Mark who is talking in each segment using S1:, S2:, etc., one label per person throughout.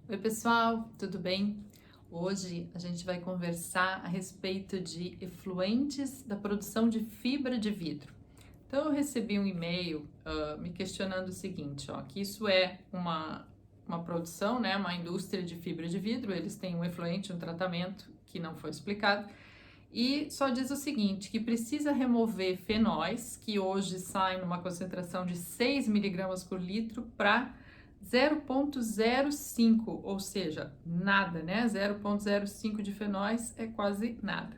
S1: Oi, pessoal, tudo bem? Hoje a gente vai conversar a respeito de efluentes da produção de fibra de vidro. Então, eu recebi um e-mail me questionando o seguinte, ó, que isso é uma produção, né, uma indústria de fibra de vidro, eles têm um efluente, um tratamento que não foi explicado, e só diz o seguinte, que precisa remover fenóis, que hoje saem numa concentração de 6 miligramas por litro para 0,05, ou seja, nada, né? 0,05 de fenóis é quase nada.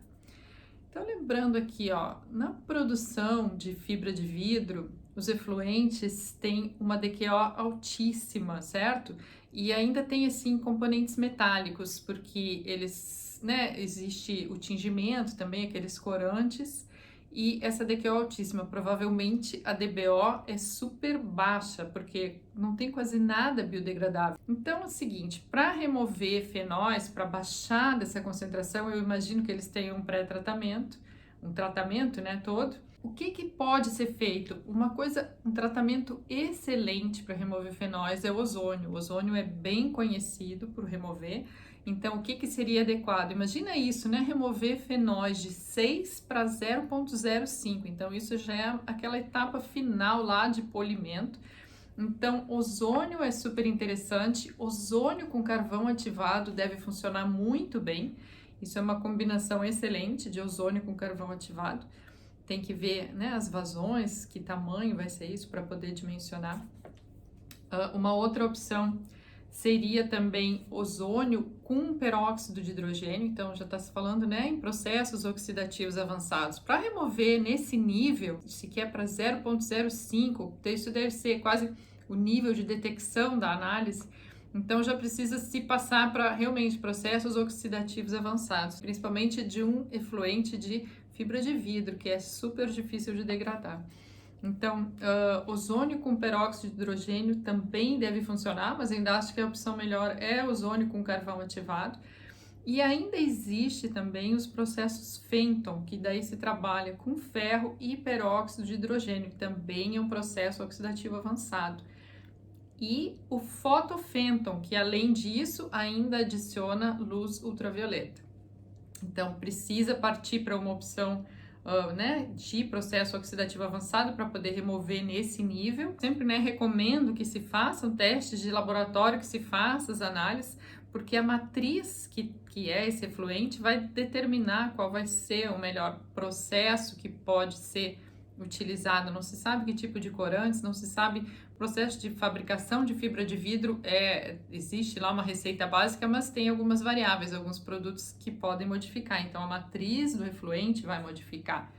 S1: Então, lembrando aqui, ó, na produção de fibra de vidro, os efluentes têm uma DQO altíssima, certo? E ainda tem, assim, componentes metálicos, porque eles, né, existe o tingimento também, aqueles corantes, e essa DQO altíssima, provavelmente a DBO é super baixa, porque não tem quase nada biodegradável. Então é o seguinte, para remover fenóis, para baixar dessa concentração, eu imagino que eles tenham um pré-tratamento, um tratamento, né, todo. O que pode ser feito? Um tratamento excelente para remover fenóis é o ozônio. O ozônio é bem conhecido por remover. Então, o que seria adequado? Imagina isso, né? Remover fenóis de 6 para 0,05. Então, isso já é aquela etapa final lá de polimento. Então, ozônio é super interessante. Ozônio com carvão ativado deve funcionar muito bem. Isso é uma combinação excelente de ozônio com carvão ativado. Tem que ver, né, as vazões, que tamanho vai ser isso para poder dimensionar. Uma outra opção seria também ozônio com peróxido de hidrogênio, então já está se falando, né, em processos oxidativos avançados. Para remover nesse nível, se quer para 0,05, isso deve ser quase o nível de detecção da análise, então já precisa se passar para realmente processos oxidativos avançados, principalmente de um efluente de fibra de vidro, que é super difícil de degradar. Então, ozônio com peróxido de hidrogênio também deve funcionar, mas ainda acho que a opção melhor é ozônio com carvão ativado. E ainda existe também os processos Fenton, que daí se trabalha com ferro e peróxido de hidrogênio, que também é um processo oxidativo avançado. E o fotofenton, que além disso ainda adiciona luz ultravioleta. Então, precisa partir para uma opção né, de processo oxidativo avançado para poder remover nesse nível. Sempre, né, recomendo que se façam testes de laboratório, que se façam as análises, porque a matriz que é esse efluente vai determinar qual vai ser o melhor processo que pode ser utilizado. Não se sabe que tipo de corantes, não se sabe processo de fabricação de fibra de vidro, existe lá uma receita básica, mas tem algumas variáveis, alguns produtos que podem modificar, então a matriz do efluente vai modificar.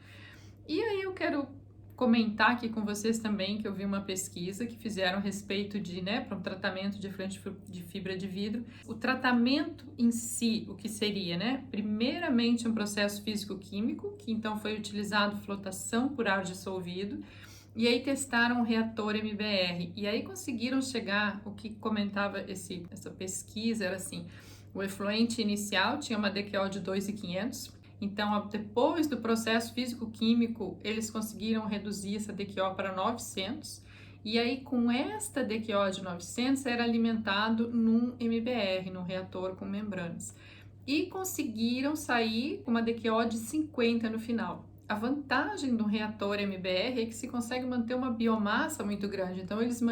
S1: E aí eu quero comentar aqui com vocês também que eu vi uma pesquisa que fizeram a respeito de, né, para um tratamento de efluente de fibra de vidro. O tratamento em si, o que seria, né? Primeiramente um processo físico-químico, que então foi utilizado flotação por ar dissolvido, e aí testaram o reator MBR, e aí conseguiram chegar, o que comentava essa pesquisa era assim, o efluente inicial tinha uma DQO de 2.500, então depois do processo físico-químico, eles conseguiram reduzir essa DQO para 900, e aí com esta DQO de 900 era alimentado num MBR, num reator com membranas, e conseguiram sair com uma DQO de 50 no final. A vantagem do reator MBR é que se consegue manter uma biomassa muito grande. Então, eles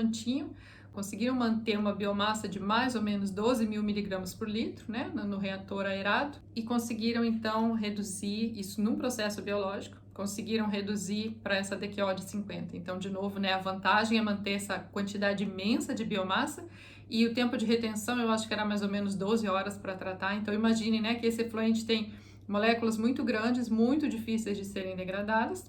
S1: conseguiram manter uma biomassa de mais ou menos 12.000 miligramas por litro, né, no reator aerado, e conseguiram, então, reduzir isso num processo biológico, conseguiram reduzir para essa DQO de 50. Então, de novo, né, a vantagem é manter essa quantidade imensa de biomassa, e o tempo de retenção eu acho que era mais ou menos 12 horas para tratar. Então, imagine, né, que esse efluente tem moléculas muito grandes, muito difíceis de serem degradadas,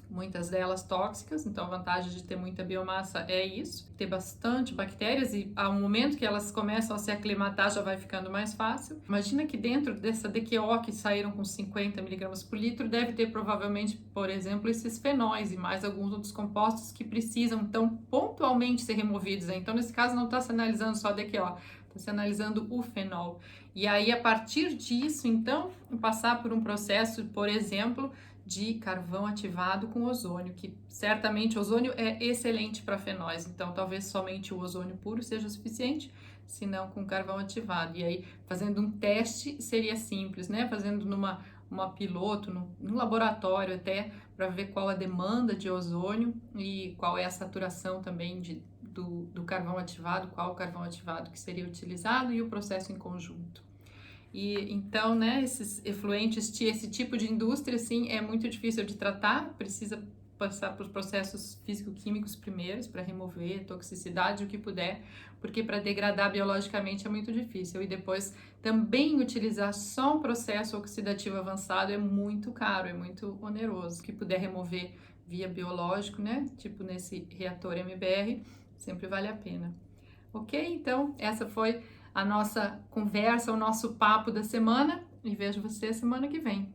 S1: muitas delas tóxicas, então a vantagem de ter muita biomassa é isso, ter bastante bactérias, e ao momento que elas começam a se aclimatar já vai ficando mais fácil. Imagina que dentro dessa DQO que saíram com 50 miligramas por litro, deve ter provavelmente, por exemplo, esses fenóis e mais alguns outros compostos que precisam então pontualmente ser removidos. Então nesse caso não está se analisando só a DQO, está se analisando o fenol. E aí, a partir disso, então, passar por um processo, por exemplo, de carvão ativado com ozônio, que certamente ozônio é excelente para fenóis, então talvez somente o ozônio puro seja o suficiente. se não com carvão ativado. E aí, fazendo um teste seria simples, né? Fazendo uma piloto, num laboratório até, para ver qual a demanda de ozônio e qual é a saturação também do carvão ativado, qual o carvão ativado que seria utilizado e o processo em conjunto. E então, né, esses efluentes, esse tipo de indústria, assim, é muito difícil de tratar, precisa passar por processos físico-químicos primeiros para remover toxicidade, o que puder, porque para degradar biologicamente é muito difícil. E depois também utilizar só um processo oxidativo avançado é muito caro, é muito oneroso. O que puder remover via biológico, né, tipo nesse reator MBR, sempre vale a pena. Ok? Então, essa foi a nossa conversa, o nosso papo da semana e vejo você semana que vem.